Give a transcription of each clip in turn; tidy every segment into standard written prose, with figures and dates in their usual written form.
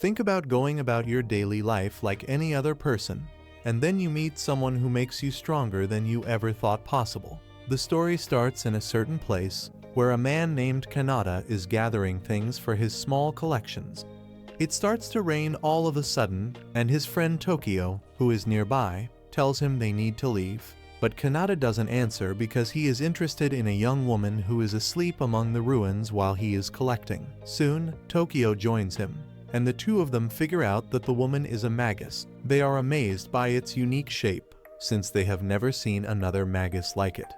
Think about going about your daily life like any other person, and then you meet someone who makes you stronger than you ever thought possible. The story starts in a certain place where a man named Kanata is gathering things for his small collections. It starts to rain all of a sudden, and his friend Tokyo, who is nearby, tells him they need to leave. But Kanata doesn't answer because he is interested in a young woman who is asleep among the ruins while he is collecting. Soon, Tokyo joins him, and the two of them figure out that the woman is a magus. They are amazed by its unique shape, since they have never seen another magus like it.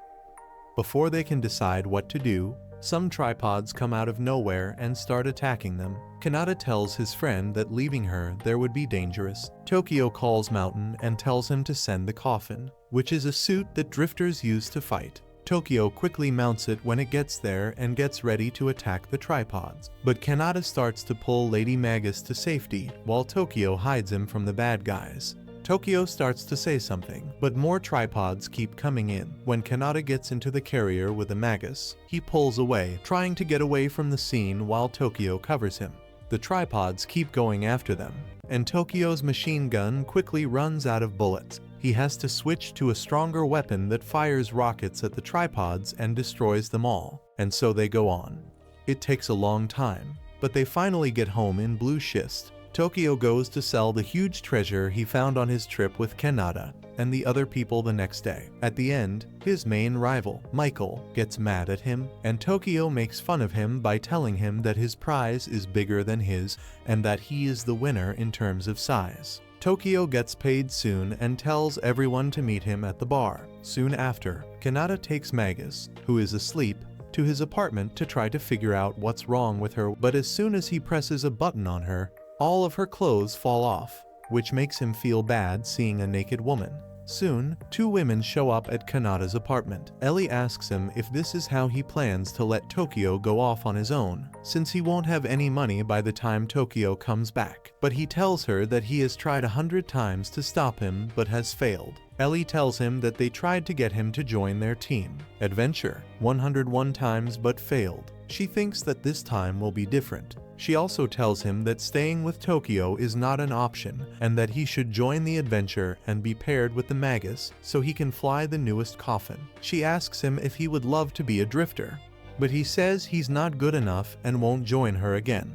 Before they can decide what to do, some tripods come out of nowhere and start attacking them. Kanata tells his friend that leaving her there would be dangerous. Tokyo calls Mountain and tells him to send the coffin, which is a suit that drifters use to fight. Tokyo quickly mounts it when it gets there and gets ready to attack the tripods. But Kanata starts to pull Lady Magus to safety while Tokyo hides him from the bad guys. Tokyo starts to say something, but more tripods keep coming in. When Kanata gets into the carrier with the magus, he pulls away, trying to get away from the scene while Tokyo covers him. The tripods keep going after them, and Tokyo's machine gun quickly runs out of bullets. He has to switch to a stronger weapon that fires rockets at the tripods and destroys them all, and so they go on. It takes a long time, but they finally get home in blue schist. Tokyo goes to sell the huge treasure he found on his trip with Kanata and the other people the next day. At the end, his main rival, Michael, gets mad at him, and Tokyo makes fun of him by telling him that his prize is bigger than his and that he is the winner in terms of size. Tokyo gets paid soon and tells everyone to meet him at the bar. Soon after, Kanata takes Magus, who is asleep, to his apartment to try to figure out what's wrong with her, but as soon as he presses a button on her, all of her clothes fall off, which makes him feel bad seeing a naked woman. Soon, two women show up at Kanata's apartment. Ellie asks him if this is how he plans to let Tokyo go off on his own, since he won't have any money by the time Tokyo comes back. But he tells her that he has tried 100 times to stop him but has failed. Ellie tells him that they tried to get him to join their team, Adventure, 101 times but failed. She thinks that this time will be different. She also tells him that staying with Tokyo is not an option and that he should join the adventure and be paired with the Magus so he can fly the newest coffin. She asks him if he would love to be a drifter, but he says he's not good enough and won't join her again.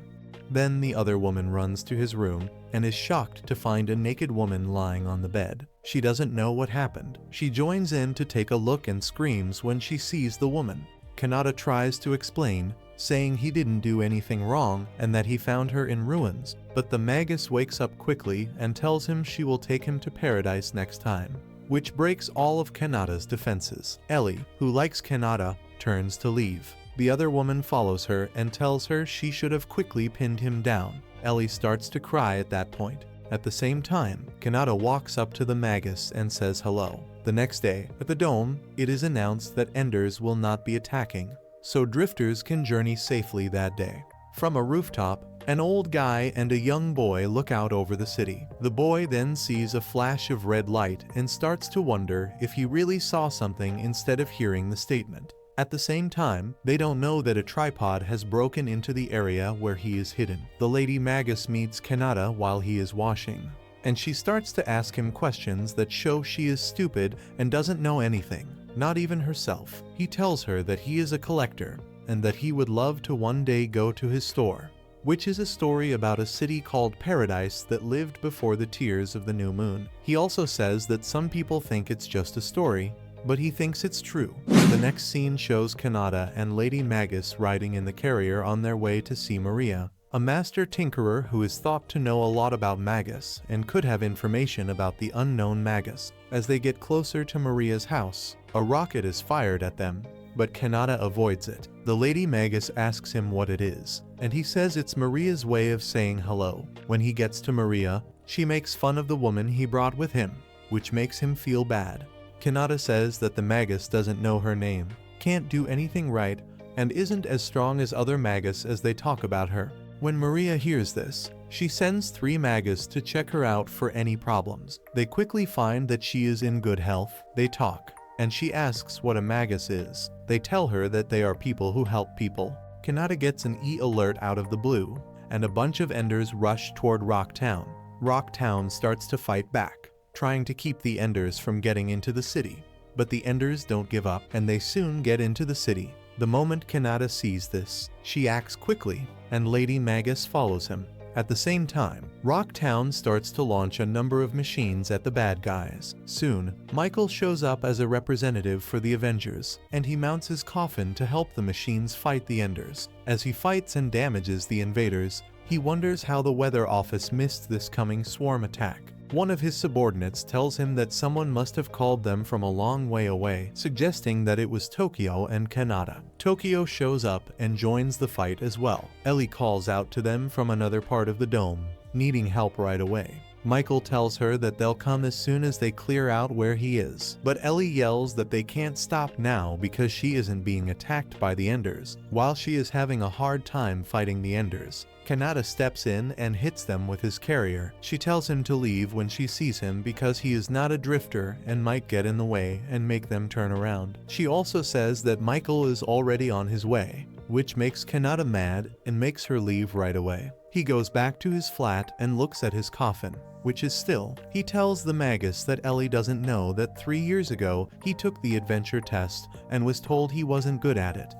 Then the other woman runs to his room and is shocked to find a naked woman lying on the bed. She doesn't know what happened. She joins in to take a look and screams when she sees the woman. Kanata tries to explain, saying he didn't do anything wrong and that he found her in ruins, but the Magus wakes up quickly and tells him she will take him to paradise next time, which breaks all of Kanata's defenses. Ellie, who likes Kanata, turns to leave. The other woman follows her and tells her she should have quickly pinned him down. Ellie starts to cry at that point. At the same time, Kanata walks up to the Magus and says hello. The next day, at the dome, it is announced that Enders will not be attacking, so drifters can journey safely that day. From a rooftop, an old guy and a young boy look out over the city. The boy then sees a flash of red light and starts to wonder if he really saw something instead of hearing the statement. At the same time, they don't know that a tripod has broken into the area where he is hidden. The Lady Magus meets Kanata while he is washing, and she starts to ask him questions that show she is stupid and doesn't know anything, not even herself. He tells her that he is a collector and that he would love to one day go to his store, which is a story about a city called Paradise that lived before the tears of the new moon. He also says that some people think it's just a story, but he thinks it's true. The next scene shows Kanata and Lady Magus riding in the carrier on their way to see Maria, a master tinkerer who is thought to know a lot about Magus and could have information about the unknown Magus. As they get closer to Maria's house, a rocket is fired at them, but Kanata avoids it. The Lady Magus asks him what it is, and he says it's Maria's way of saying hello. When he gets to Maria, she makes fun of the woman he brought with him, which makes him feel bad. Kanata says that the Magus doesn't know her name, can't do anything right, and isn't as strong as other Magus as they talk about her. When Maria hears this, she sends 3 Magus to check her out for any problems. They quickly find that she is in good health. They talk, and she asks what a Magus is. They tell her that they are people who help people. Kanata gets an E alert out of the blue, and a bunch of Enders rush toward Rocktown. Rocktown starts to fight back, trying to keep the Enders from getting into the city. But the Enders don't give up, and they soon get into the city. The moment Kanata sees this, she acts quickly, and Lady Magus follows him. At the same time, Rocktown starts to launch a number of machines at the bad guys. Soon, Michael shows up as a representative for the Avengers, and he mounts his coffin to help the machines fight the Enders. As he fights and damages the invaders, he wonders how the weather office missed this coming swarm attack. One of his subordinates tells him that someone must have called them from a long way away, suggesting that it was Tokyo and Kanata. Tokyo shows up and joins the fight as well. Ellie calls out to them from another part of the dome, needing help right away. Michael tells her that they'll come as soon as they clear out where he is, but Ellie yells that they can't stop now because she isn't being attacked by the Enders, while she is having a hard time fighting the Enders. Kanata steps in and hits them with his carrier. She tells him to leave when she sees him because he is not a drifter and might get in the way and make them turn around. She also says that Michael is already on his way, which makes Kanata mad and makes her leave right away. He goes back to his flat and looks at his coffin, which is still. He tells the Magus that Ellie doesn't know that 3 years ago he took the adventure test and was told he wasn't good at it.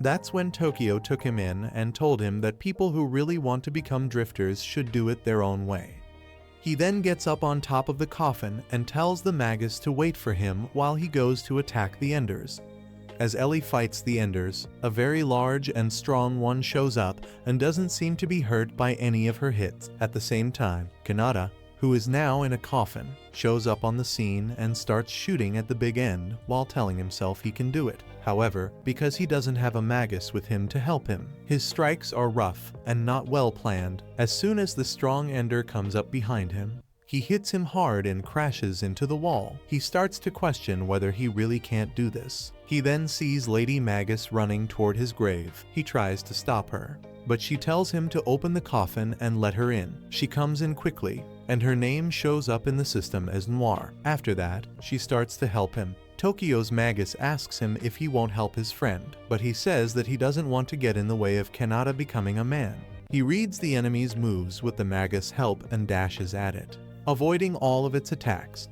That's when Tokyo took him in and told him that people who really want to become drifters should do it their own way. He then gets up on top of the coffin and tells the Magus to wait for him while he goes to attack the Enders. As Ellie fights the Enders, a very large and strong one shows up and doesn't seem to be hurt by any of her hits. At the same time, Kanata, who is now in a coffin, shows up on the scene and starts shooting at the big end while telling himself he can do it. However, because he doesn't have a Magus with him to help him, his strikes are rough and not well planned. As soon as the strong Ender comes up behind him, he hits him hard and crashes into the wall. He starts to question whether he really can't do this. He then sees Lady Magus running toward his grave. He tries to stop her, but she tells him to open the coffin and let her in. She comes in quickly, and her name shows up in the system as Noir. After that, she starts to help him. Tokyo's Magus asks him if he won't help his friend, but he says that he doesn't want to get in the way of Kanata becoming a man. He reads the enemy's moves with the Magus' help and dashes at it, avoiding all of its attacks.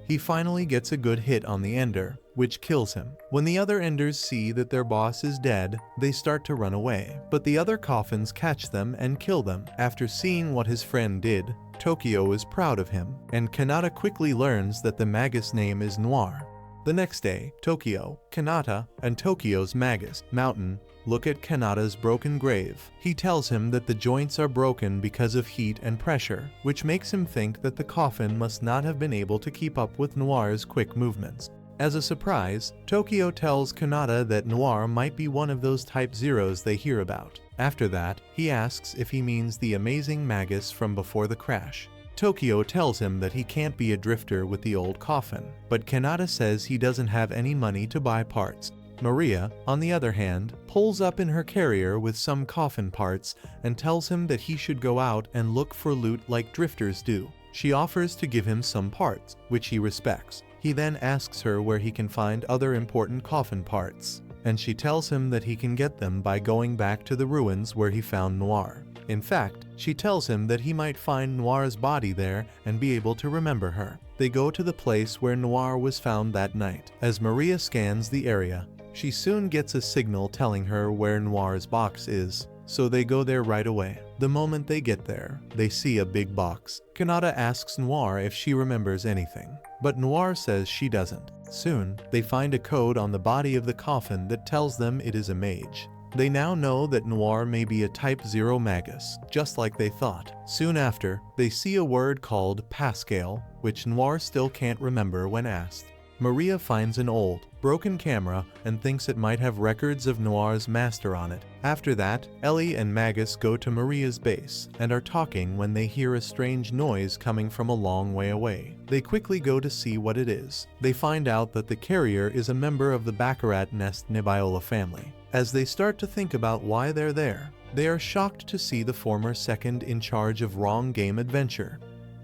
He finally gets a good hit on the Ender, which kills him. When the other Enders see that their boss is dead, they start to run away, but the other coffins catch them and kill them. After seeing what his friend did, Tokyo is proud of him, and Kanata quickly learns that the Magus name is Noir. The next day, Tokyo, Kanata, and Tokyo's Magus, Mountain, look at Kanata's broken grave. He tells him that the joints are broken because of heat and pressure, which makes him think that the coffin must not have been able to keep up with Noir's quick movements. As a surprise, Tokyo tells Kanata that Noir might be one of those Type Zeros they hear about. After that, he asks if he means the amazing Magus from before the crash. Tokyo tells him that he can't be a drifter with the old coffin, but Kanata says he doesn't have any money to buy parts. Maria, on the other hand, pulls up in her carrier with some coffin parts and tells him that he should go out and look for loot like drifters do. She offers to give him some parts, which he respects. He then asks her where he can find other important coffin parts, and she tells him that he can get them by going back to the ruins where he found Noir. In fact, she tells him that he might find Noir's body there and be able to remember her. They go to the place where Noir was found that night. As Maria scans the area, she soon gets a signal telling her where Noir's box is, so they go there right away. The moment they get there, they see a big box. Kanata asks Noir if she remembers anything, but Noir says she doesn't. Soon, they find a code on the body of the coffin that tells them it is a mage. They now know that Noir may be a Type 0 Magus, just like they thought. Soon after, they see a word called Pascal, which Noir still can't remember when asked. Maria finds an old, broken camera and thinks it might have records of Noir's master on it. After that, Ellie and Magus go to Maria's base and are talking when they hear a strange noise coming from a long way away. They quickly go to see what it is. They find out that the carrier is a member of the Baccarat Nest Nibiola family. As they start to think about why they're there, they are shocked to see the former second in charge of Wrong Game Adventure.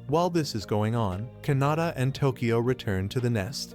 While this is going on, Kanata and Tokyo return to the nest.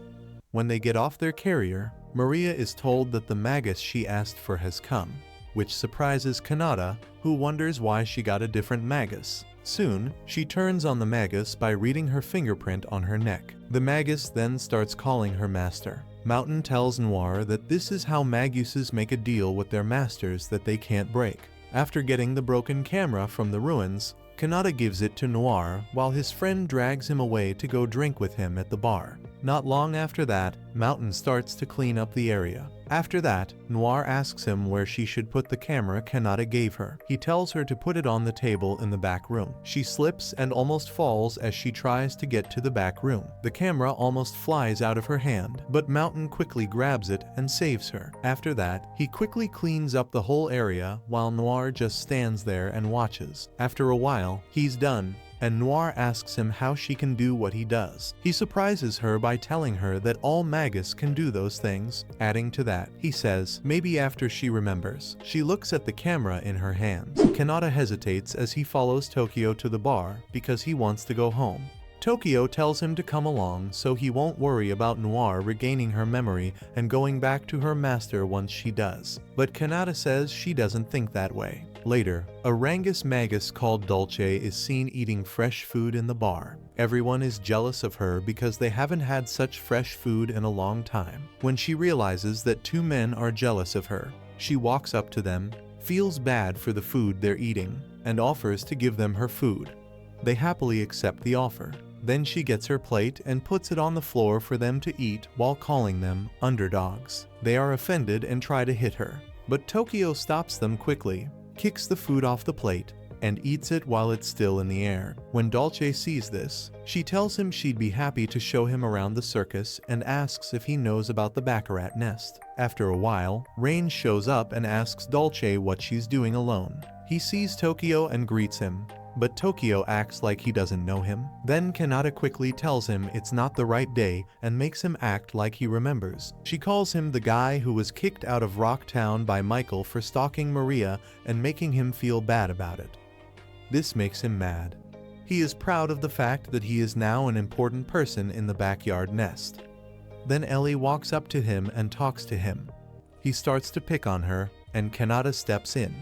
When they get off their carrier, Maria is told that the Magus she asked for has come. which surprises Kanata, who wonders why she got a different magus. Soon, she turns on the magus by reading her fingerprint on her neck. The magus then starts calling her master. Mountain tells Noir that this is how maguses make a deal with their masters that they can't break. After getting the broken camera from the ruins, Kanata gives it to Noir while his friend drags him away to go drink with him at the bar. Not long after that, Mountain starts to clean up the area. After that, Noir asks him where she should put the camera Kanata gave her. He tells her to put it on the table in the back room. She slips and almost falls as she tries to get to the back room. The camera almost flies out of her hand, but Mountain quickly grabs it and saves her. After that, he quickly cleans up the whole area while Noir just stands there and watches. After a while, he's done, and Noir asks him how she can do what he does. He surprises her by telling her that all magus can do those things. Adding to that, he says, maybe after she remembers. She looks at the camera in her hands. Kanata hesitates as he follows Tokyo to the bar because he wants to go home. Tokyo tells him to come along so he won't worry about Noir regaining her memory and going back to her master once she does. But Kanata says she doesn't think that way. Later, a Rangus magus called Dolce is seen eating fresh food in the bar. Everyone is jealous of her because they haven't had such fresh food in a long time. When she realizes that two men are jealous of her, she walks up to them, feels bad for the food they're eating, and offers to give them her food. They happily accept the offer. Then she gets her plate and puts it on the floor for them to eat while calling them underdogs. They are offended and try to hit her, but Tokyo stops them quickly, kicks the food off the plate, and eats it while it's still in the air. When Dolce sees this, she tells him she'd be happy to show him around the circus and asks if he knows about the baccarat nest. After a while, Rain shows up and asks Dolce what she's doing alone. He sees Tokyo and greets him, but Tokyo acts like he doesn't know him. Then Kanata quickly tells him it's not the right day and makes him act like he remembers. She calls him the guy who was kicked out of Rocktown by Michael for stalking Maria and making him feel bad about it. This makes him mad. He is proud of the fact that he is now an important person in the backyard nest. Then Ellie walks up to him and talks to him. He starts to pick on her, and Kanata steps in,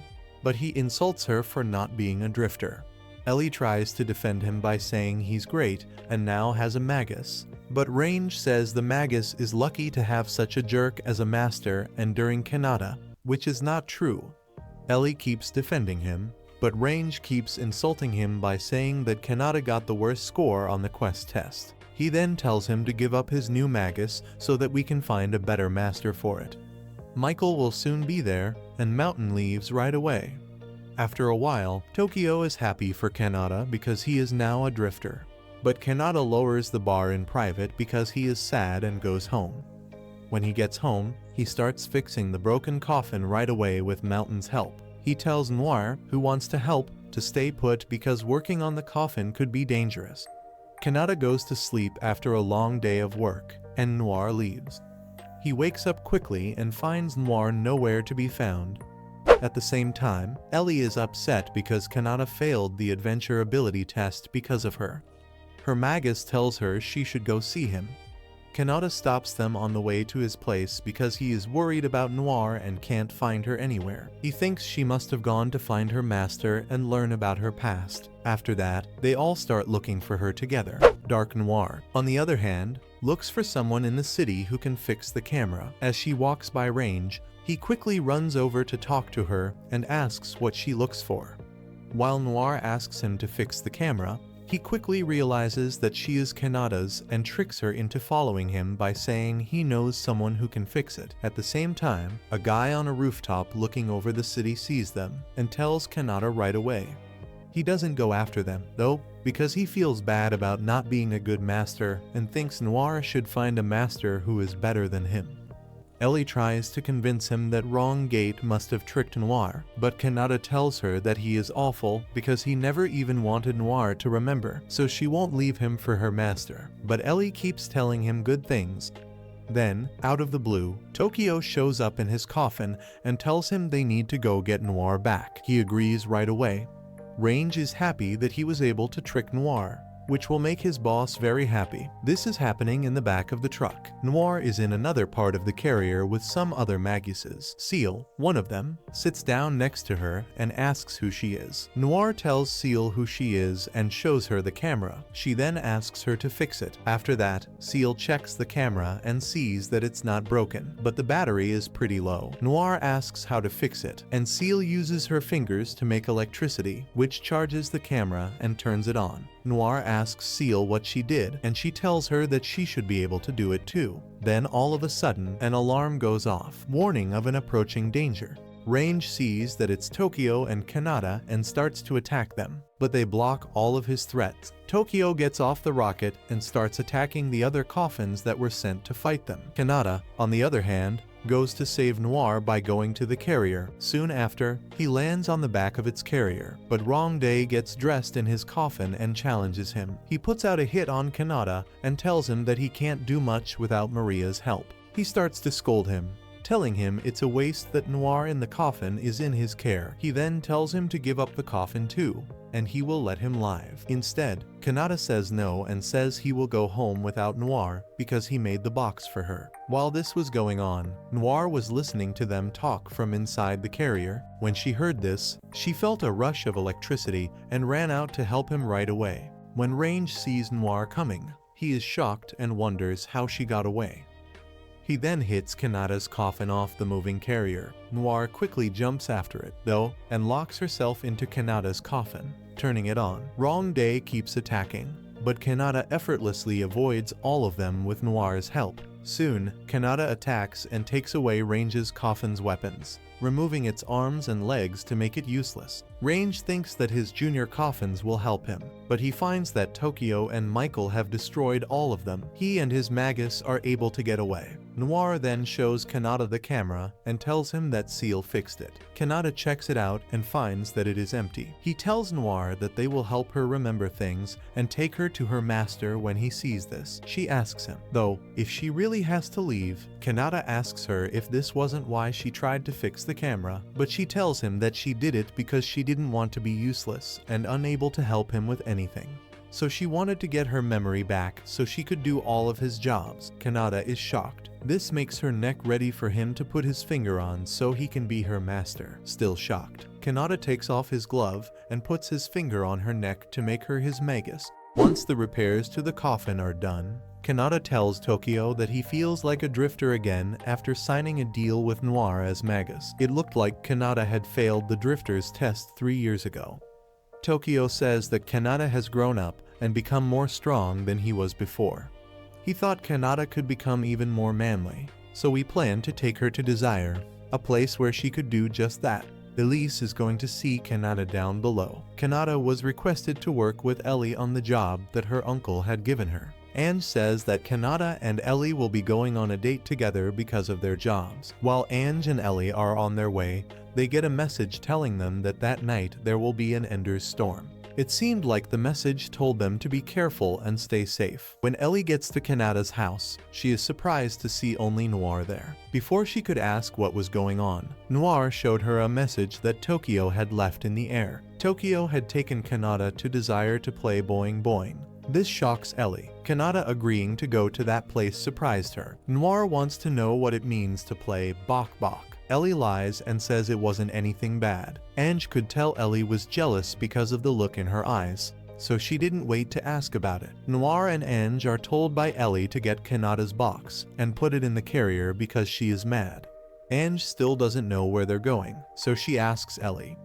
but he insults her for not being a drifter. Ellie tries to defend him by saying he's great and now has a magus, but Range says the magus is lucky to have such a jerk as a master and during Kanata, which is not true. Ellie keeps defending him, but Range keeps insulting him by saying that Kanata got the worst score on the quest test. He then tells him to give up his new magus so that we can find a better master for it. Michael will soon be there, and Mountain leaves right away. After a while, Tokyo is happy for Kanata because he is now a drifter. But Kanata lowers the bar in private because he is sad and goes home. When he gets home, he starts fixing the broken coffin right away with Mountain's help. He tells Noir, who wants to help, to stay put because working on the coffin could be dangerous. Kanata goes to sleep after a long day of work, and Noir leaves. He wakes up quickly and finds Noir nowhere to be found. At the same time, Ellie is upset because Kanata failed the adventure ability test because of her. Her magus tells her she should go see him. Kanata stops them on the way to his place because he is worried about Noir and can't find her anywhere. He thinks she must have gone to find her master and learn about her past. After that, they all start looking for her together. Dark Noir, on the other hand, looks for someone in the city who can fix the camera. As she walks by Range, he quickly runs over to talk to her and asks what she looks for. While Noir asks him to fix the camera, he quickly realizes that she is Kanata's and tricks her into following him by saying he knows someone who can fix it. At the same time, a guy on a rooftop looking over the city sees them and tells Kanata right away. He doesn't go after them, though, because he feels bad about not being a good master and thinks Noir should find a master who is better than him. Ellie tries to convince him that Wrong Gate must have tricked Noir, but Kanata tells her that he is awful because he never even wanted Noir to remember, so she won't leave him for her master. But Ellie keeps telling him good things. Then, out of the blue, Tokyo shows up in his coffin and tells him they need to go get Noir back. He agrees right away. Range is happy that he was able to trick Noir, which will make his boss very happy. This is happening in the back of the truck. Noir is in another part of the carrier with some other maguses. Seal, one of them, sits down next to her and asks who she is. Noir tells Seal who she is and shows her the camera. She then asks her to fix it. After that, Seal checks the camera and sees that it's not broken, but the battery is pretty low. Noir asks how to fix it, and Seal uses her fingers to make electricity, which charges the camera and turns it on. Noir asks Seal what she did, and she tells her that she should be able to do it too. Then all of a sudden, an alarm goes off, warning of an approaching danger. Range sees that it's Tokyo and Kanata and starts to attack them, but they block all of his threats. Tokyo gets off the rocket and starts attacking the other coffins that were sent to fight them. Kanata, on the other hand, goes to save Noir by going to the carrier. Soon after, he lands on the back of its carrier, but Wrong Day gets dressed in his coffin and challenges him. He puts out a hit on Kanata and tells him that he can't do much without Maria's help. He starts to scold him, telling him it's a waste that Noir in the coffin is in his care. He then tells him to give up the coffin too, and he will let him live. Instead, Kanata says no and says he will go home without Noir because he made the box for her. While this was going on, Noir was listening to them talk from inside the carrier. When she heard this, she felt a rush of electricity and ran out to help him right away. When Range sees Noir coming, he is shocked and wonders how she got away. He then hits Kanata's coffin off the moving carrier. Noir quickly jumps after it, though, and locks herself into Kanata's coffin, turning it on. Wrong Day keeps attacking, but Kanata effortlessly avoids all of them with Noir's help. Soon, Kanata attacks and takes away Range's coffin's weapons, removing its arms and legs to make it useless. Range thinks that his junior coffins will help him, but he finds that Tokyo and Michael have destroyed all of them. He and his magus are able to get away. Noir then shows Kanata the camera and tells him that Seal fixed it. Kanata checks it out and finds that it is empty. He tells Noir that they will help her remember things and take her to her master when he sees this. She asks him, though, if she really has to leave. Kanata asks her if this wasn't why she tried to fix the camera, but she tells him that she did it because she didn't want to be useless and unable to help him with anything. So she wanted to get her memory back so she could do all of his jobs. Kanata is shocked. This makes her neck ready for him to put his finger on so he can be her master. Still shocked, Kanata takes off his glove and puts his finger on her neck to make her his magus. Once the repairs to the coffin are done, Kanata tells Tokyo that he feels like a drifter again after signing a deal with Noir as magus. It looked like Kanata had failed the drifter's test 3 years ago. Tokyo says that Kanata has grown up and become more strong than he was before. He thought Kanata could become even more manly, so we planned to take her to Desire, a place where she could do just that. Elise is going to see Kanata down below. Kanata was requested to work with Ellie on the job that her uncle had given her. Ange says that Kanata and Ellie will be going on a date together because of their jobs. While Ange and Ellie are on their way, they get a message telling them that that night there will be an Ender's storm. It seemed like the message told them to be careful and stay safe. When Ellie gets to Kanata's house, she is surprised to see only Noir there. Before she could ask what was going on, Noir showed her a message that Tokyo had left in the air. Tokyo had taken Kanata to Desire to play Boing Boing. This shocks Ellie. Kanata agreeing to go to that place surprised her. Noir wants to know what it means to play Bok Bok. Ellie lies and says it wasn't anything bad. Ange could tell Ellie was jealous because of the look in her eyes, so she didn't wait to ask about it. Noir and Ange are told by Ellie to get Kanata's box and put it in the carrier because she is mad. Ange still doesn't know where they're going, so she asks Ellie.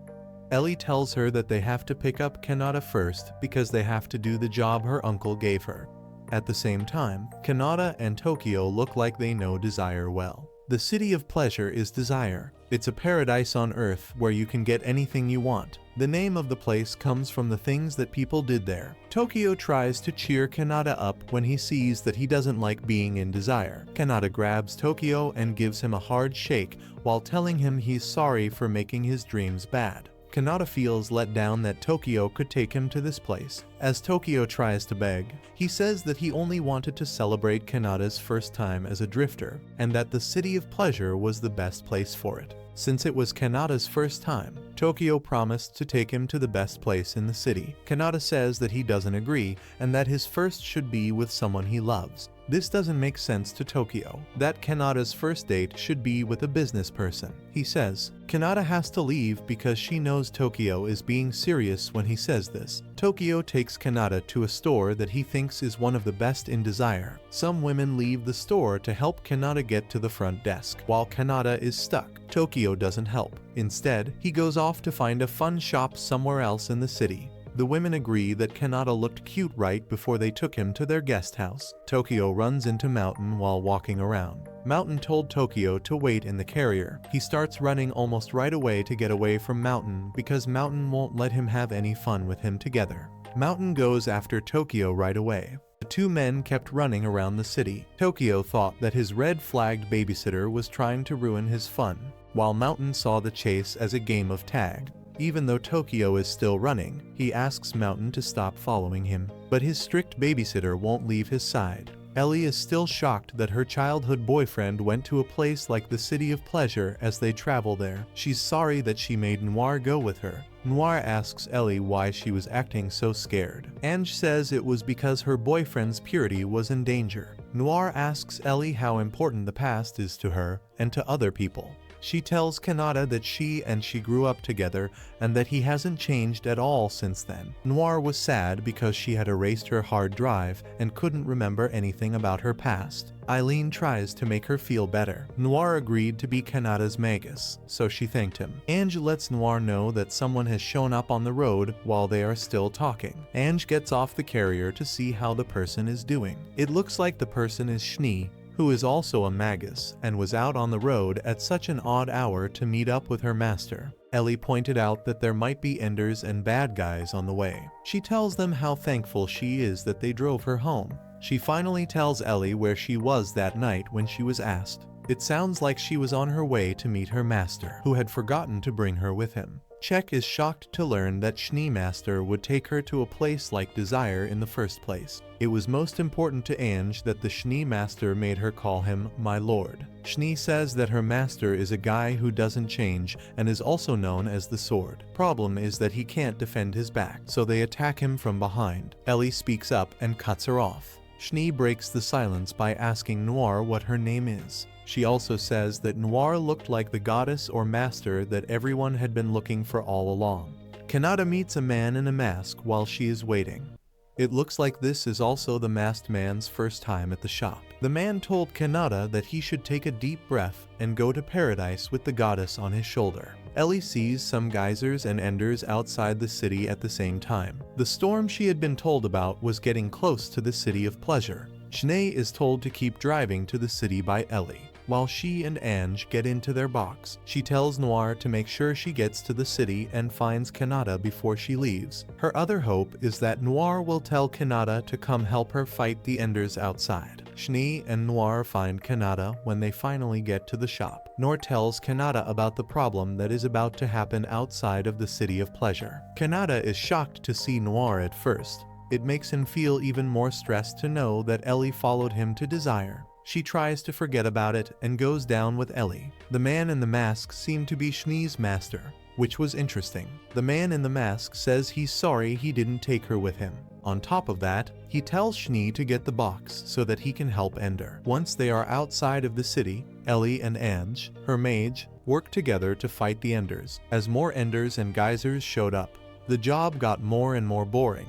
Ellie tells her that they have to pick up Kanata first because they have to do the job her uncle gave her. At the same time, Kanata and Tokyo look like they know Desire well. The city of pleasure is Desire. It's a paradise on earth where you can get anything you want. The name of the place comes from the things that people did there. Tokyo tries to cheer Kanata up when he sees that he doesn't like being in Desire. Kanata grabs Tokyo and gives him a hard shake while telling him he's sorry for making his dreams bad. Kanata feels let down that Tokyo could take him to this place. As Tokyo tries to beg, he says that he only wanted to celebrate Kanata's first time as a drifter, and that the city of pleasure was the best place for it. Since it was Kanata's first time, Tokyo promised to take him to the best place in the city. Kanata says that he doesn't agree and that his first should be with someone he loves. This doesn't make sense to Tokyo, that Kanata's first date should be with a business person. He says Kanata has to leave because she knows Tokyo is being serious when he says this. Tokyo takes Kanata to a store that he thinks is one of the best in Desire. Some women leave the store to help Kanata get to the front desk. While Kanata is stuck, Tokyo doesn't help. Instead, he goes off to find a fun shop somewhere else in the city. The women agree that Kanata looked cute right before they took him to their guest house. Tokyo runs into Mountain while walking around. Mountain told Tokyo to wait in the carrier. He starts running almost right away to get away from Mountain because Mountain won't let him have any fun with him together. Mountain goes after Tokyo right away. The two men kept running around the city. Tokyo thought that his red-flagged babysitter was trying to ruin his fun, while Mountain saw the chase as a game of tag. Even though Tokyo is still running, he asks Mountain to stop following him, but his strict babysitter won't leave his side. Ellie is still shocked that her childhood boyfriend went to a place like the City of Pleasure as they travel there. She's sorry that she made Noir go with her. Noir asks Ellie why she was acting so scared. Ange says it was because her boyfriend's purity was in danger. Noir asks Ellie how important the past is to her and to other people. She tells Kanata that she grew up together and that he hasn't changed at all since then. Noir was sad because she had erased her hard drive and couldn't remember anything about her past. Eileen tries to make her feel better. Noir agreed to be Kanata's magus, so she thanked him. Ange lets Noir know that someone has shown up on the road while they are still talking. Ange gets off the carrier to see how the person is doing. It looks like the person is Schnee, who is also a magus and was out on the road at such an odd hour to meet up with her master. Ellie pointed out that there might be enders and bad guys on the way. She tells them how thankful she is that they drove her home. She finally tells Ellie where she was that night when she was asked. It sounds like she was on her way to meet her master, who had forgotten to bring her with him. Czech is shocked to learn that Schneemaster would take her to a place like Desire in the first place. It was most important to Ange that the Schneemaster made her call him my lord. Schnee says that her master is a guy who doesn't change and is also known as the Sword. Problem is that he can't defend his back, so they attack him from behind. Ellie speaks up and cuts her off. Schnee breaks the silence by asking Noir what her name is. She also says that Noir looked like the goddess or master that everyone had been looking for all along. Kanata meets a man in a mask while she is waiting. It looks like this is also the masked man's first time at the shop. The man told Kanata that he should take a deep breath and go to paradise with the goddess on his shoulder. Ellie sees some geysers and enders outside the city at the same time. The storm she had been told about was getting close to the City of Pleasure. Schnee is told to keep driving to the city by Ellie. While she and Ange get into their box, she tells Noir to make sure she gets to the city and finds Kanata before she leaves. Her other hope is that Noir will tell Kanata to come help her fight the enders outside. Schnee and Noir find Kanata when they finally get to the shop. Noir tells Kanata about the problem that is about to happen outside of the City of Pleasure. Kanata is shocked to see Noir at first. It makes him feel even more stressed to know that Ellie followed him to Desire. She tries to forget about it and goes down with Ellie. The man in the mask seemed to be Schnee's master, which was interesting. The man in the mask says he's sorry he didn't take her with him. On top of that, he tells Schnee to get the box so that he can help Ender. Once they are outside of the city, Ellie and Ange, her mage, work together to fight the enders. As more enders and geysers showed up, the job got more and more boring.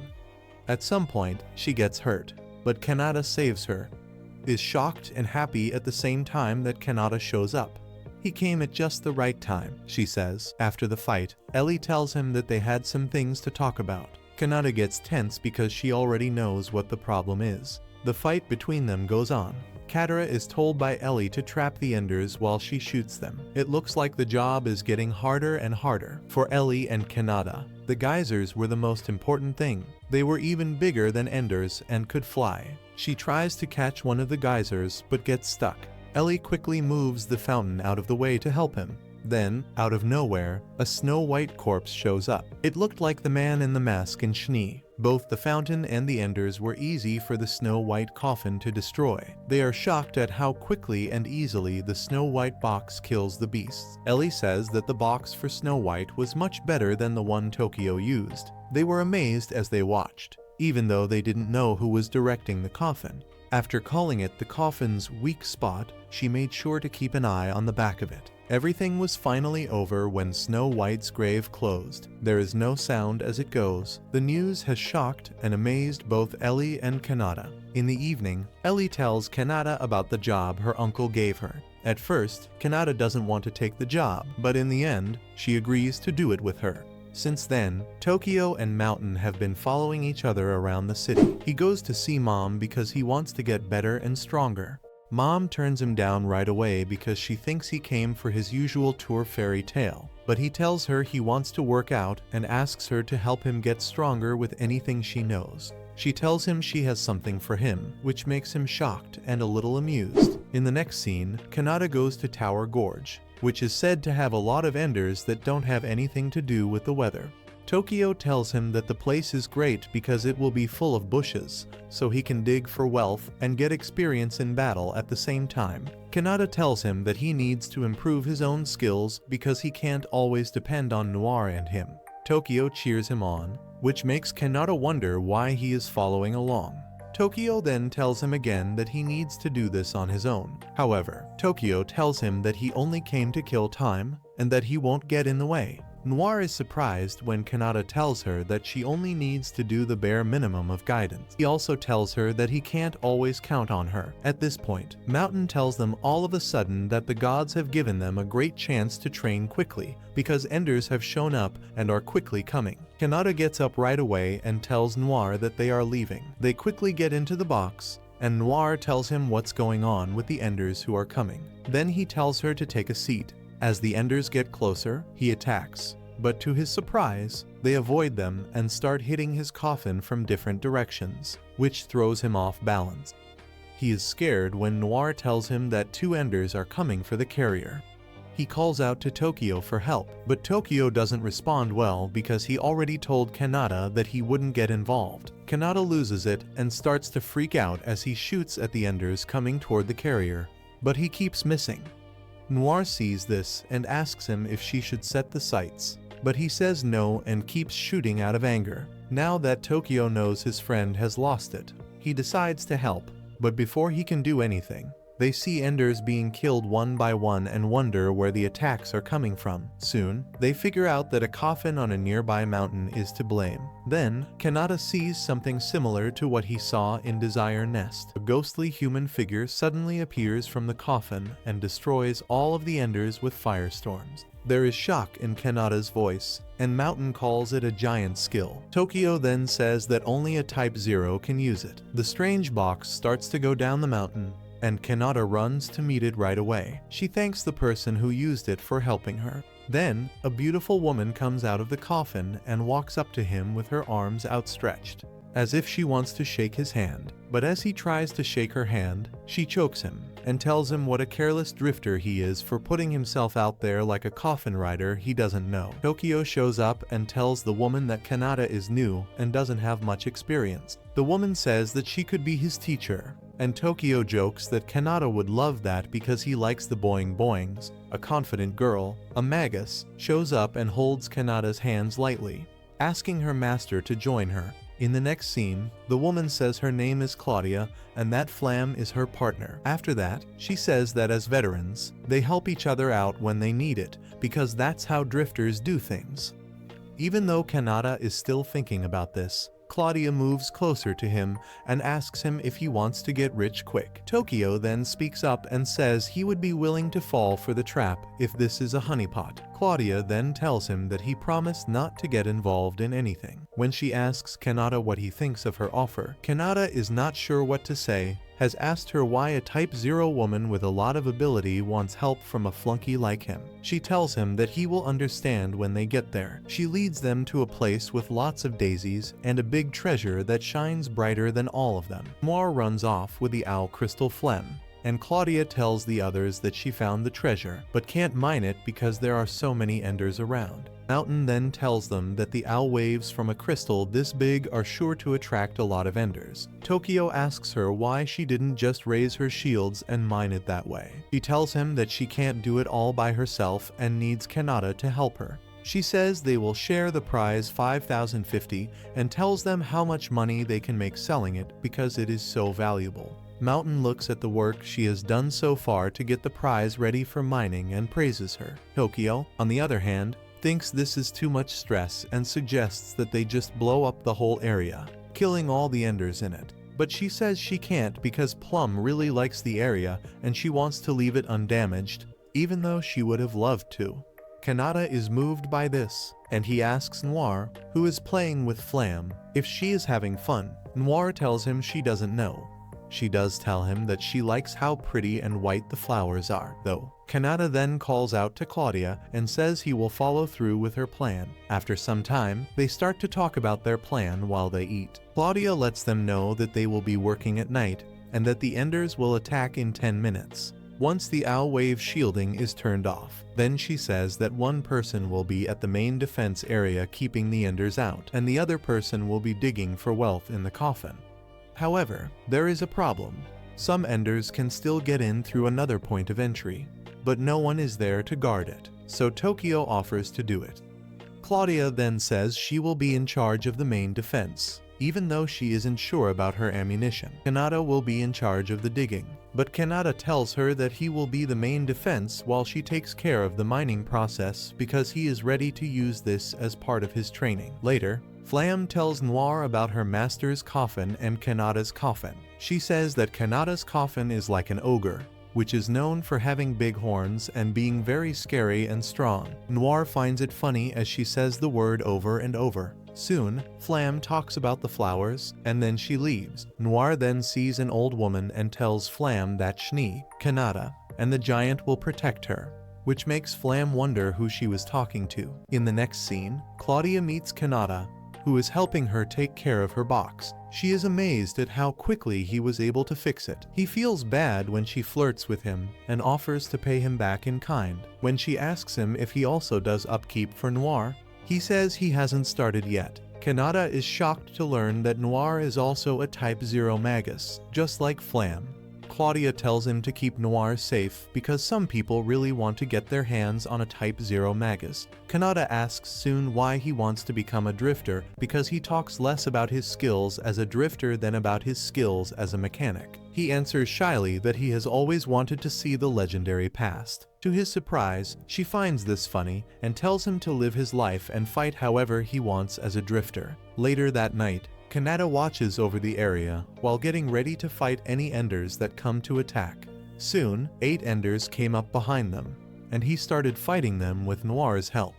At some point, she gets hurt, but Kanata saves her. Is shocked and happy at the same time that Kanata shows up. He came at just the right time, she says. After the fight, Ellie tells him that they had some things to talk about. Kanata gets tense because she already knows what the problem is. The fight between them goes on. Katara is told by Ellie to trap the enders while she shoots them. It looks like the job is getting harder and harder for Ellie and Kanata. The geysers were the most important thing. They were even bigger than enders and could fly. She tries to catch one of the geysers but gets stuck. Ellie quickly moves the fountain out of the way to help him. Then, out of nowhere, a snow-white corpse shows up. It looked like the man in the mask in Schnee. Both the fountain and the enders were easy for the snow-white coffin to destroy. They are shocked at how quickly and easily the snow-white box kills the beasts. Ellie says that the box for Snow White was much better than the one Tokyo used. They were amazed as they watched, even though they didn't know who was directing the coffin. After calling it the coffin's weak spot, she made sure to keep an eye on the back of it. Everything was finally over when Snow White's grave closed. There is no sound as it goes. The news has shocked and amazed both Ellie and Kanata. In the evening, Ellie tells Kanata about the job her uncle gave her. At first, Kanata doesn't want to take the job, but in the end, she agrees to do it with her. Since then, Tokyo and Mountain have been following each other around the city. He goes to see Mom because he wants to get better and stronger. Mom turns him down right away because she thinks he came for his usual tour fairy tale. But he tells her he wants to work out and asks her to help him get stronger with anything she knows. She tells him she has something for him, which makes him shocked and a little amused. In the next scene, Kanata goes to Tower Gorge, which is said to have a lot of enders that don't have anything to do with the weather. Tokyo tells him that the place is great because it will be full of bushes, so he can dig for wealth and get experience in battle at the same time. Kanata tells him that he needs to improve his own skills because he can't always depend on Noir and him. Tokyo cheers him on, which makes Kanata wonder why he is following along. Tokyo then tells him again that he needs to do this on his own. However, Tokyo tells him that he only came to kill time and that he won't get in the way. Noir is surprised when Kanata tells her that she only needs to do the bare minimum of guidance. He also tells her that he can't always count on her. At this point, Mountain tells them all of a sudden that the gods have given them a great chance to train quickly because enders have shown up and are quickly coming. Kanata gets up right away and tells Noir that they are leaving. They quickly get into the box, and Noir tells him what's going on with the enders who are coming. Then he tells her to take a seat. As the enders get closer, he attacks, but to his surprise, they avoid them and start hitting his coffin from different directions, which throws him off balance. He is scared when Noir tells him that 2 enders are coming for the carrier. He calls out to Tokyo for help, but Tokyo doesn't respond well because he already told Kanata that he wouldn't get involved. Kanata loses it and starts to freak out as he shoots at the enders coming toward the carrier, but he keeps missing. Noir sees this and asks him if she should set the sights, but he says no and keeps shooting out of anger. Now that Tokyo knows his friend has lost it, he decides to help, but before he can do anything, they see enders being killed one by one and wonder where the attacks are coming from. Soon, they figure out that a coffin on a nearby mountain is to blame. Then, Kanata sees something similar to what he saw in Desire Nest. A ghostly human figure suddenly appears from the coffin and destroys all of the enders with firestorms. There is shock in Kanata's voice, and Mountain calls it a giant skill. Tokyo then says that only a Type 0 can use it. The strange box starts to go down the mountain, and Kanata runs to meet it right away. She thanks the person who used it for helping her. Then, a beautiful woman comes out of the coffin and walks up to him with her arms outstretched, as if she wants to shake his hand. But as he tries to shake her hand, she chokes him and tells him what a careless drifter he is for putting himself out there like a coffin rider he doesn't know. Tokyo shows up and tells the woman that Kanata is new and doesn't have much experience. The woman says that she could be his teacher, and Tokyo jokes that Kanata would love that because he likes the boing boings. A confident girl, a magus, shows up and holds Kanata's hands lightly, asking her master to join her. In the next scene, the woman says her name is Claudia and that Flam is her partner. After that, she says that as veterans, they help each other out when they need it because that's how drifters do things. Even though Kanata is still thinking about this, Claudia moves closer to him and asks him if he wants to get rich quick. Tokyo then speaks up and says he would be willing to fall for the trap if this is a honeypot. Claudia then tells him that he promised not to get involved in anything. When she asks Kanata what he thinks of her offer, Kanata is not sure what to say, has asked her why a Type 0 woman with a lot of ability wants help from a flunky like him. She tells him that he will understand when they get there. She leads them to a place with lots of daisies and a big treasure that shines brighter than all of them. Noir runs off with the owl crystal phlegm, and Claudia tells the others that she found the treasure, but can't mine it because there are so many enders around. Mountain then tells them that the owl waves from a crystal this big are sure to attract a lot of enders. Tokyo asks her why she didn't just raise her shields and mine it that way. She tells him that she can't do it all by herself and needs Kanata to help her. She says they will share the prize 5,050 and tells them how much money they can make selling it because it is so valuable. Mountain looks at the work she has done so far to get the prize ready for mining and praises her. Tokyo, on the other hand, thinks this is too much stress and suggests that they just blow up the whole area, killing all the enders in it. But she says she can't because Plum really likes the area and she wants to leave it undamaged, even though she would have loved to. Kanata is moved by this, and he asks Noir, who is playing with Flam, if she is having fun. Noir tells him she doesn't know. She does tell him that she likes how pretty and white the flowers are, though. Kanata then calls out to Claudia and says he will follow through with her plan. After some time, they start to talk about their plan while they eat. Claudia lets them know that they will be working at night and that the enders will attack in 10 minutes. Once the owl wave shielding is turned off, then she says that one person will be at the main defense area keeping the enders out, and the other person will be digging for wealth in the coffin. However, there is a problem. Some enders can still get in through another point of entry, but no one is there to guard it, so Tokyo offers to do it. Claudia then says she will be in charge of the main defense, even though she isn't sure about her ammunition. Kanata will be in charge of the digging, but Kanata tells her that he will be the main defense while she takes care of the mining process because he is ready to use this as part of his training. Later, Flam tells Noir about her master's coffin and Kanata's coffin. She says that Kanata's coffin is like an ogre, which is known for having big horns and being very scary and strong. Noir finds it funny as she says the word over and over. Soon, Flam talks about the flowers, and then she leaves. Noir then sees an old woman and tells Flam that Schnee, Kanata, and the giant will protect her, which makes Flam wonder who she was talking to. In the next scene, Claudia meets Kanata, who is helping her take care of her box. She is amazed at how quickly he was able to fix it. He feels bad when she flirts with him and offers to pay him back in kind. When she asks him if he also does upkeep for Noir, he says he hasn't started yet. Kanata is shocked to learn that Noir is also a Type 0 Magus, just like Flam. Claudia tells him to keep Noir safe because some people really want to get their hands on a Type 0 Magus. Kanata asks Soon why he wants to become a drifter because he talks less about his skills as a drifter than about his skills as a mechanic. He answers shyly that he has always wanted to see the legendary past. To his surprise, she finds this funny and tells him to live his life and fight however he wants as a drifter. Later that night, Kanata watches over the area while getting ready to fight any enders that come to attack. Soon, 8 enders came up behind them, and he started fighting them with Noir's help.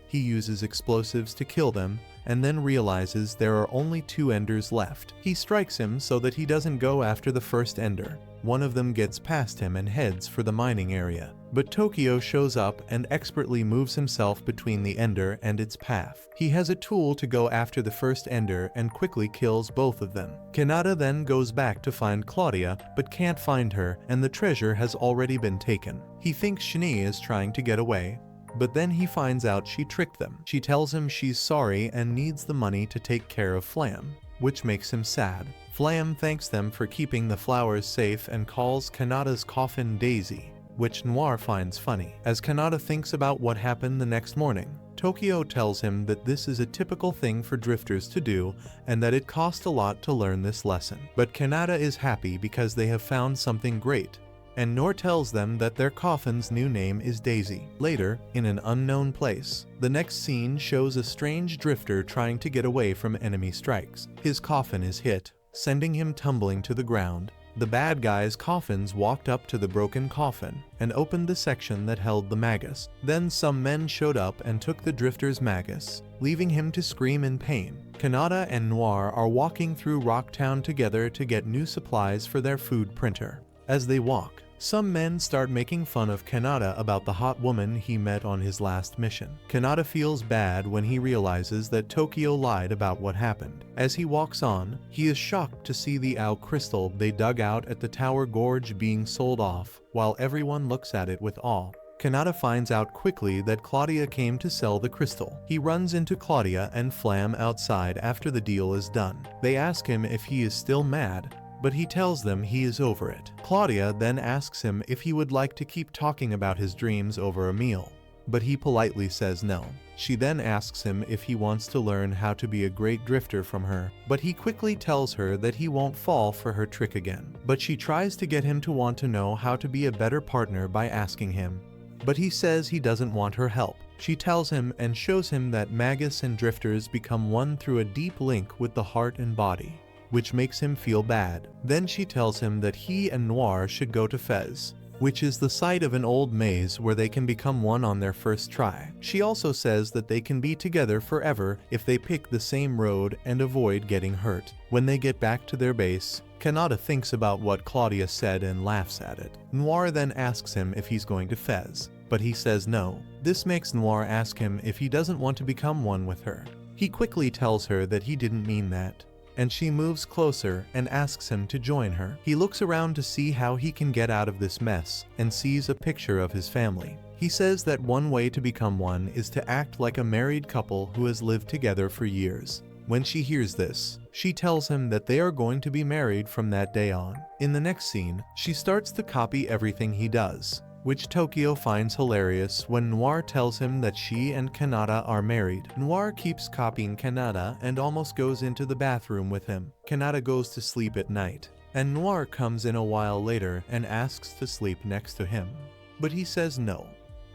He uses explosives to kill them and then realizes there are only 2 enders left. He strikes him so that he doesn't go after the first ender. One of them gets past him and heads for the mining area, but Tokyo shows up and expertly moves himself between the ender and its path. He has a tool to go after the first ender and quickly kills both of them. Kanata then goes back to find Claudia but can't find her and the treasure has already been taken. He thinks Schnee is trying to get away, but then he finds out she tricked them. She tells him she's sorry and needs the money to take care of Flam, which makes him sad. Flam thanks them for keeping the flowers safe and calls Kanata's coffin Daisy, which Noir finds funny. As Kanata thinks about what happened the next morning, Tokyo tells him that this is a typical thing for drifters to do and that it cost a lot to learn this lesson. But Kanata is happy because they have found something great, and Noir tells them that their coffin's new name is Daisy. Later, in an unknown place, the next scene shows a strange drifter trying to get away from enemy strikes. His coffin is hit, sending him tumbling to the ground. The bad guy's coffins walked up to the broken coffin and opened the section that held the Magus. Then some men showed up and took the drifter's Magus, leaving him to scream in pain. Kanata and Noir are walking through Rocktown together to get new supplies for their food printer. As they walk, some men start making fun of Kanata about the hot woman he met on his last mission. Kanata feels bad when he realizes that Tokyo lied about what happened. As he walks on, he is shocked to see the owl crystal they dug out at the tower Gorge being sold off, while everyone looks at it with awe. Kanata finds out quickly that Claudia came to sell the crystal. He runs into Claudia and Flam outside after the deal is done. They ask him if he is still mad, but he tells them he is over it. Claudia then asks him if he would like to keep talking about his dreams over a meal, but he politely says no. She then asks him if he wants to learn how to be a great drifter from her, but he quickly tells her that he won't fall for her trick again. But she tries to get him to want to know how to be a better partner by asking him, but he says he doesn't want her help. She tells him and shows him that Magus and drifters become one through a deep link with the heart and body, which makes him feel bad. Then she tells him that he and Noir should go to Fez, which is the site of an old maze where they can become one on their first try. She also says that they can be together forever if they pick the same road and avoid getting hurt. When they get back to their base, Kanata thinks about what Claudia said and laughs at it. Noir then asks him if he's going to Fez, but he says no. This makes Noir ask him if he doesn't want to become one with her. He quickly tells her that he didn't mean that, and she moves closer and asks him to join her. He looks around to see how he can get out of this mess and sees a picture of his family. He says that one way to become one is to act like a married couple who has lived together for years. When she hears this, she tells him that they are going to be married from that day on. In the next scene, she starts to copy everything he does, which Tokyo finds hilarious when Noir tells him that she and Kanata are married. Noir keeps copying Kanata and almost goes into the bathroom with him. Kanata goes to sleep at night, and Noir comes in a while later and asks to sleep next to him, but he says no.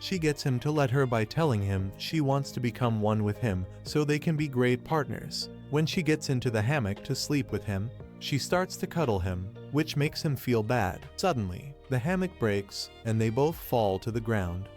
She gets him to let her by telling him she wants to become one with him so they can be great partners. When she gets into the hammock to sleep with him, she starts to cuddle him, which makes him feel bad. Suddenly, the hammock breaks and they both fall to the ground.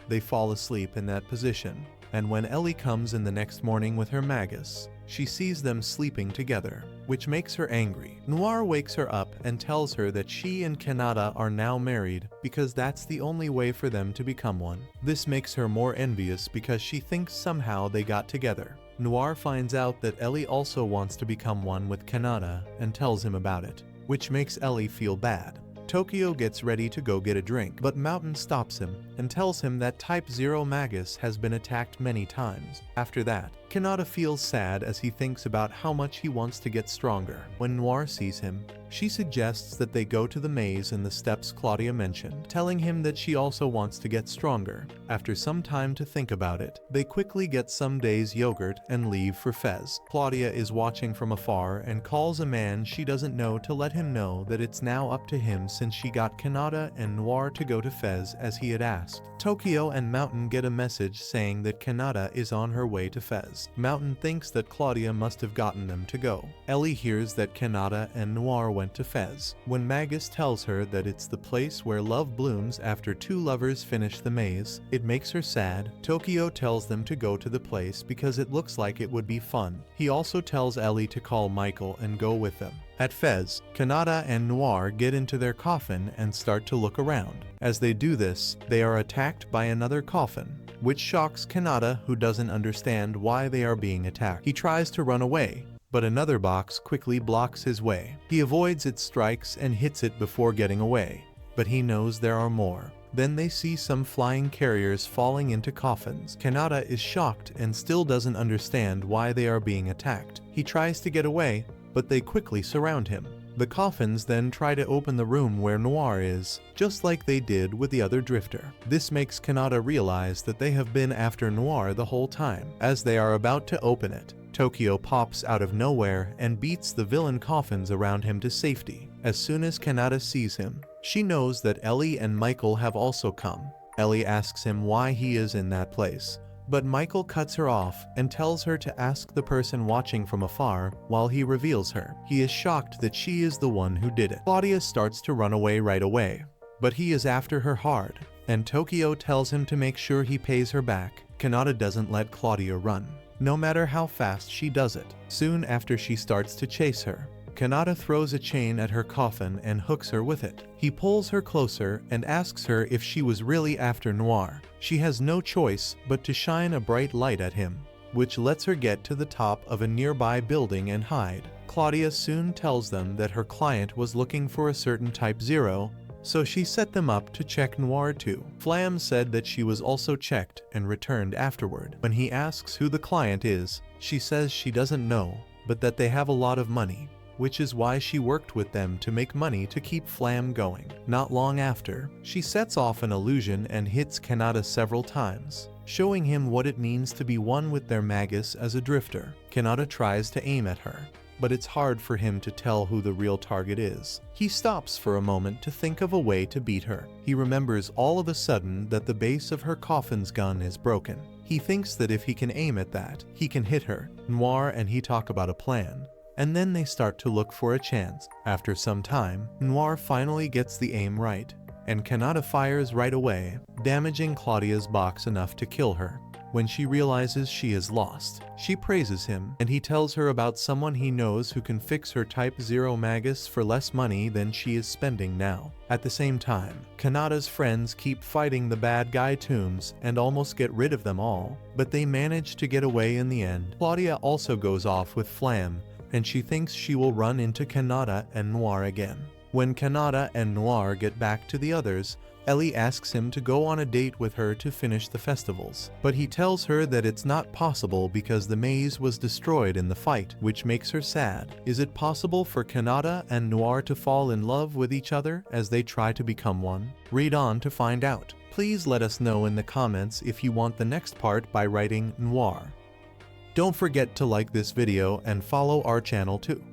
They fall asleep in that position, and when Ellie comes in the next morning with her Magus, she sees them sleeping together, which makes her angry. Noir wakes her up and tells her that she and Kanata are now married because that's the only way for them to become one. This makes her more envious because she thinks somehow they got together. Noir finds out that Ellie also wants to become one with Kanata and tells him about it, which makes Ellie feel bad. Tokyo gets ready to go get a drink, but Mountain stops him and tells him that Type 0 Magus has been attacked many times. After that, Kanata feels sad as he thinks about how much he wants to get stronger. When Noir sees him, she suggests that they go to the maze and the steps Claudia mentioned, telling him that she also wants to get stronger. After some time to think about it, they quickly get some days yogurt and leave for Fez. Claudia is watching from afar and calls a man she doesn't know to let him know that it's now up to him since she got Kanata and Noir to go to Fez as he had asked. Tokyo and Mountain get a message saying that Kanata is on her way to Fez. Mountain thinks that Claudia must have gotten them to go. Ellie hears that Kanata and Noir went to Fez. When Magus tells her that it's the place where love blooms after two lovers finish the maze, it makes her sad. Tokyo tells them to go to the place because it looks like it would be fun. He also tells Ellie to call Michael and go with them. At Fez, Kanata and Noir get into their coffin and start to look around. As they do this, they are attacked by another coffin, which shocks Kanata, who doesn't understand why they are being attacked. He tries to run away, but another box quickly blocks his way. He avoids its strikes and hits it before getting away, but he knows there are more. Then they see some flying carriers falling into coffins. Kanata is shocked and still doesn't understand why they are being attacked. He tries to get away, but they quickly surround him. The coffins then try to open the room where Noir is, just like they did with the other drifter. This makes Kanata realize that they have been after Noir the whole time. As they are about to open it, Tokyo pops out of nowhere and beats the villain coffins around him to safety. As soon as Kanata sees him, she knows that Ellie and Michael have also come. Ellie asks him why he is in that place, but Michael cuts her off and tells her to ask the person watching from afar while he reveals her. He is shocked that she is the one who did it. Claudia starts to run away right away, but he is after her hard, and Tokyo tells him to make sure he pays her back. Kanata doesn't let Claudia run, no matter how fast she does it. Soon after she starts to chase her, Kanata throws a chain at her coffin and hooks her with it. He pulls her closer and asks her if she was really after Noir. She has no choice but to shine a bright light at him, which lets her get to the top of a nearby building and hide. Claudia soon tells them that her client was looking for a certain Type 0, so she set them up to check Noir too. Flam said that she was also checked and returned afterward. When he asks who the client is, she says she doesn't know, but that they have a lot of money, which is why she worked with them to make money to keep Flam going. Not long after, she sets off an illusion and hits Kanata several times, showing him what it means to be one with their magus as a drifter. Kanata tries to aim at her, but it's hard for him to tell who the real target is. He stops for a moment to think of a way to beat her. He remembers all of a sudden that the base of her coffin's gun is broken. He thinks that if he can aim at that, he can hit her. Noir and he talk about a plan, and then they start to look for a chance. After some time, Noir finally gets the aim right, and Kanata fires right away, damaging Claudia's box enough to kill her. When she realizes she is lost, she praises him, and he tells her about someone he knows who can fix her Type 0 magus for less money than she is spending now. At the same time, Kanata's friends keep fighting the bad guy tombs and almost get rid of them all, but they manage to get away in the end. Claudia also goes off with Flam, and she thinks she will run into Kanata and Noir again. When Kanata and Noir get back to the others, Ellie asks him to go on a date with her to finish the festivals, but he tells her that it's not possible because the maze was destroyed in the fight, which makes her sad. Is it possible for Kanata and Noir to fall in love with each other as they try to become one? Read on to find out. Please let us know in the comments if you want the next part by writing Noir. Don't forget to like this video and follow our channel too.